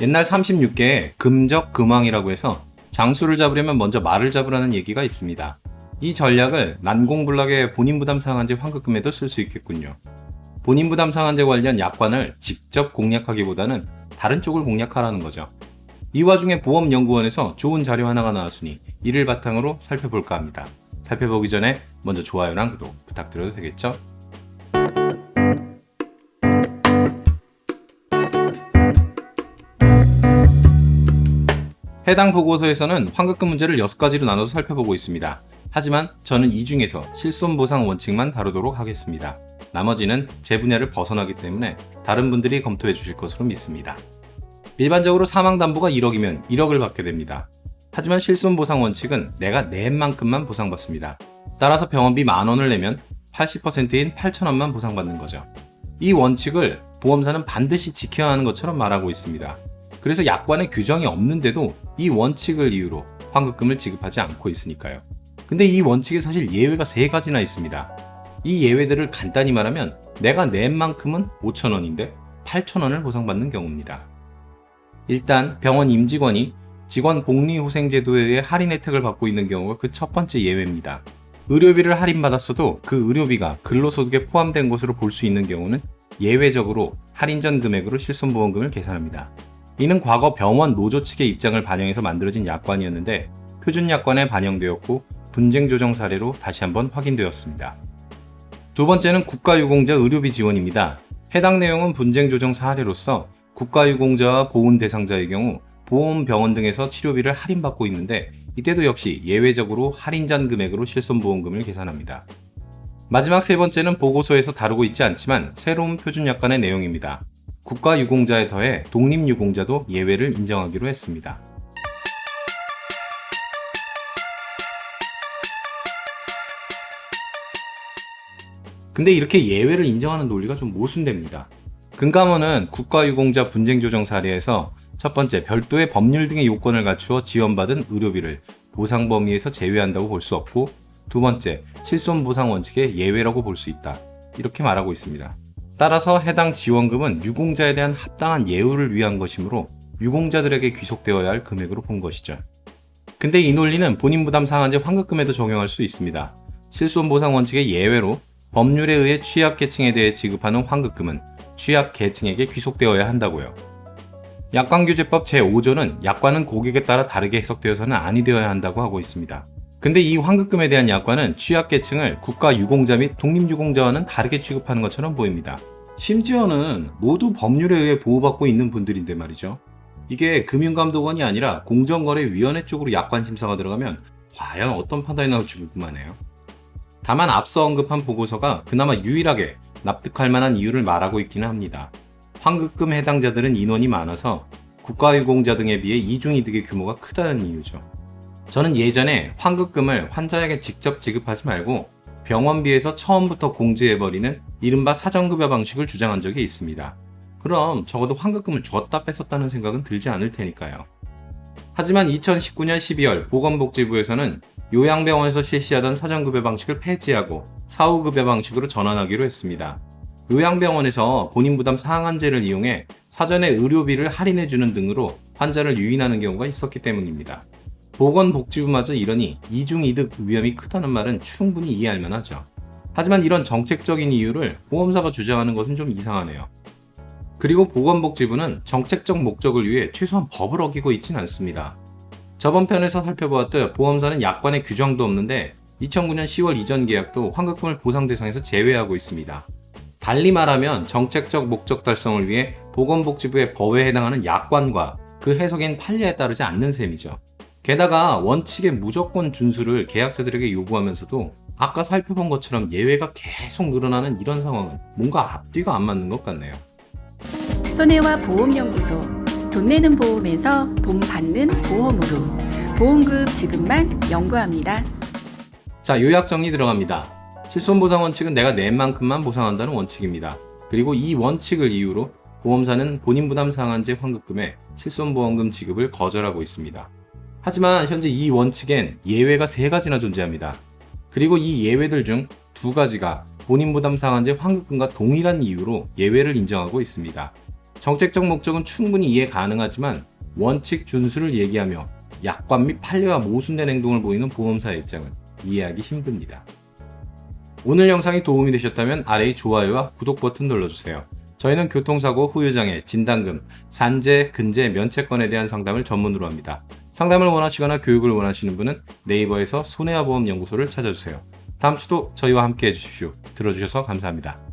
옛날 36개의 금적 금왕이라고 해서 장수를 잡으려면 먼저 말을 잡으라는 얘기가 있습니다. 이 전략을 난공불락의 본인부담 상한제 환급금에도 쓸 수 있겠군요. 본인부담 상한제 관련 약관을 직접 공략하기보다는 다른 쪽을 공략하라는 거죠. 이 와중에 보험연구원에서 좋은 자료 하나가 나왔으니 이를 바탕으로 살펴볼까 합니다. 살펴보기 전에 먼저 좋아요랑 구독 부탁드려도 되겠죠? 해당 보고서에서는 환급금 문제를 6가지로 나눠서 살펴보고 있습니다. 하지만 저는 이 중에서 실손보상 원칙만 다루도록 하겠습니다. 나머지는 제 분야를 벗어나기 때문에 다른 분들이 검토해 주실 것으로 믿습니다. 일반적으로 사망담보가 1억이면 1억을 받게 됩니다. 하지만 실손보상 원칙은 내가 낸 만큼만 보상받습니다. 따라서 병원비 10,000원을 내면 80%인 8,000원만 보상받는 거죠. 이 원칙을 보험사는 반드시 지켜야 하는 것처럼 말하고 있습니다. 그래서 약관에 규정이 없는데도 이 원칙을 이유로 환급금을 지급하지 않고 있으니까요. 근데 이 원칙에 사실 예외가 3가지나 있습니다. 이 예외들을 간단히 말하면 내가 낸 만큼은 5,000원인데 8,000원을 보상받는 경우입니다. 일단 병원 임직원이 직원 복리후생제도에 의해 할인 혜택을 받고 있는 경우가 그 첫 번째 예외입니다. 의료비를 할인받았어도 그 의료비가 근로소득에 포함된 것으로 볼 수 있는 경우는 예외적으로 할인 전 금액으로 실손보험금을 계산합니다. 이는 과거 병원 노조 측의 입장을 반영해서 만들어진 약관이었는데 표준약관에 반영되었고 분쟁조정 사례로 다시 한번 확인되었습니다. 두 번째는 국가유공자 의료비 지원입니다. 해당 내용은 분쟁조정 사례로서 국가유공자와 보훈 대상자의 경우 보험, 병원 등에서 치료비를 할인받고 있는데 이때도 역시 예외적으로 할인 전 금액으로 실손보험금을 계산합니다. 마지막 세 번째는 보고서에서 다루고 있지 않지만 새로운 표준약관의 내용입니다. 국가유공자에 더해 독립유공자도 예외를 인정하기로 했습니다. 근데 이렇게 예외를 인정하는 논리가 좀 모순됩니다. 금감원은 국가유공자 분쟁조정 사례에서 첫 번째, 별도의 법률 등의 요건을 갖추어 지원받은 의료비를 보상 범위에서 제외한다고 볼 수 없고, 두 번째, 실손보상 원칙의 예외라고 볼 수 있다. 이렇게 말하고 있습니다. 따라서 해당 지원금은 유공자에 대한 합당한 예우를 위한 것이므로 유공자들에게 귀속되어야 할 금액으로 본 것이죠. 근데 이 논리는 본인부담 상한제 환급금에도 적용할 수 있습니다. 실손보상 원칙의 예외로 법률에 의해 취약계층에 대해 지급하는 환급금은 취약계층에게 귀속되어야 한다고요. 약관규제법 제5조는 약관은 고객에 따라 다르게 해석되어서는 아니 되어야 한다고 하고 있습니다. 근데 이 환급금에 대한 약관은 취약계층을 국가유공자 및 독립유공자와는 다르게 취급하는 것처럼 보입니다. 심지어는 모두 법률에 의해 보호받고 있는 분들인데 말이죠. 이게 금융감독원이 아니라 공정거래위원회 쪽으로 약관 심사가 들어가면 과연 어떤 판단이 나올지 궁금하네요. 다만 앞서 언급한 보고서가 그나마 유일하게 납득할 만한 이유를 말하고 있기는 합니다. 환급금 해당자들은 인원이 많아서 국가유공자 등에 비해 이중이득의 규모가 크다는 이유죠. 저는 예전에 환급금을 환자에게 직접 지급하지 말고 병원비에서 처음부터 공제해버리는 이른바 사전급여 방식을 주장한 적이 있습니다. 그럼 적어도 환급금을 줬다 뺐었다는 생각은 들지 않을 테니까요. 하지만 2019년 12월 보건복지부에서는 요양병원에서 실시하던 사전급여 방식을 폐지하고 사후급여 방식으로 전환하기로 했습니다. 요양병원에서 본인부담 상한제를 이용해 사전에 의료비를 할인해주는 등으로 환자를 유인하는 경우가 있었기 때문입니다. 보건복지부마저 이러니 이중이득 위험이 크다는 말은 충분히 이해할 만하죠. 하지만 이런 정책적인 이유를 보험사가 주장하는 것은 좀 이상하네요. 그리고 보건복지부는 정책적 목적을 위해 최소한 법을 어기고 있진 않습니다. 저번 편에서 살펴보았듯 보험사는 약관에 규정도 없는데 2009년 10월 이전 계약도 환급금을 보상 대상에서 제외하고 있습니다. 달리 말하면 정책적 목적 달성을 위해 보건복지부의 법에 해당하는 약관과 그 해석인 판례에 따르지 않는 셈이죠. 게다가 원칙의 무조건 준수를 계약자들에게 요구하면서도 아까 살펴본 것처럼 예외가 계속 늘어나는 이런 상황은 뭔가 앞뒤가 안 맞는 것 같네요. 손해와 보험연구소, 돈 내는 보험에서 돈 받는 보험으로 보험금 지급만 연구합니다. 자, 요약 정리 들어갑니다. 실손보상 원칙은 내가 낸 만큼만 보상한다는 원칙입니다. 그리고 이 원칙을 이유로 보험사는 본인부담 상한제 환급금에 실손보험금 지급을 거절하고 있습니다. 하지만 현재 이 원칙엔 예외가 3가지나 존재합니다. 그리고 이 예외들 중 2가지가 본인부담 상한제 환급금과 동일한 이유로 예외를 인정하고 있습니다. 정책적 목적은 충분히 이해 가능하지만 원칙 준수를 얘기하며 약관 및 판례와 모순된 행동을 보이는 보험사의 입장은 이해하기 힘듭니다. 오늘 영상이 도움이 되셨다면 아래의 좋아요와 구독 버튼 눌러주세요. 저희는 교통사고 후유장애, 진단금, 산재, 근재, 면책권에 대한 상담을 전문으로 합니다. 상담을 원하시거나 교육을 원하시는 분은 네이버에서 손해와보험연구소를 찾아주세요. 다음 주도 저희와 함께 해주십시오. 들어주셔서 감사합니다.